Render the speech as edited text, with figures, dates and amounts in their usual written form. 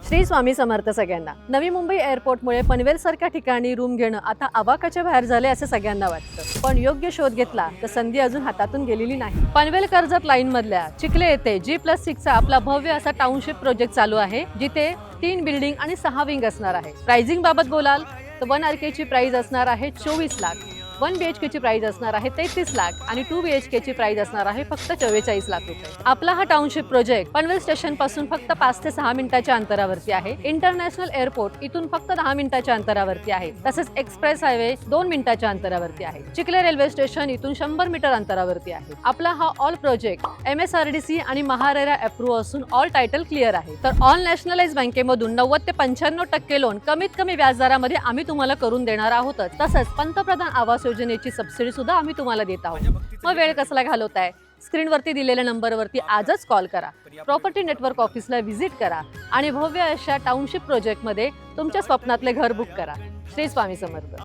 श्री स्वामी समर्थ सगळ्यांना। नवी मुंबई एअरपोर्टमुळे पनवेलसारख्या ठिकाणी रूम घेणं आता अवाकाच्या बाहेर झाले असे सगळ्यांना वाटतं, पण योग्य शोध घेतला तर संधी अजून हातातून गेलेली नाही। पनवेल कर्जत लाईन मधल्या चिखले येथे G+6 चा आपला भव्य असा टाउनशिप प्रोजेक्ट चालू आहे, जिथे 3 बिल्डिंग आणि 6 विंग असणार आहे। प्राइसिंग बाबत बोलाल तर 1 RK ची प्राइस असणार आहे 24 लाख, 1 BHK ची प्राइस असणार आहे 33 लाख आणि 2 BHK ची प्राइस असणार आहे फक्त 44 लाख रुपये। आपला हा टाउनशिप प्रोजेक्ट पनवेल स्टेशन पासून फक्त 5 ते 6 मिनिटाच्या अंतरावरती आहे। इंटरनॅशनल एअरपोर्ट इथून फक्त 10 मिनिटाच्या अंतरावरती आहे। तसेच एक्सप्रेस हायवे 2 मिनिटाच्या अंतरावरती आहे। चिखले रेल्वे स्टेशन इथून 100 मीटर अंतरावरती आहे। आपला हा ऑल प्रोजेक्ट MSRDC आणि महारेरा अप्रूव्ह असून ऑल टायटल क्लिअर आहे। तर ऑल नॅशनलाइज बँकेमधून 90 ते 95% लोन कमीत कमी व्याजदरामध्ये आम्ही तुम्हाला करून देणार आहोत। तसंच पंतप्रधान आवास योजनेची सबसिडी सुद्धा आम्ही तुम्हाला देत आहोत। मग वेळ कसला घालवताय? स्क्रीनवरती दिलेल्या नंबरवरती आजच कॉल करा, प्रॉपर्टी नेटवर्क ऑफिसला व्हिजिट करा आणि भव्य अशा टाउनशिप प्रोजेक्टमध्ये तुमच्या स्वप्नातले घर बुक करा। श्री स्वामी समर्थ।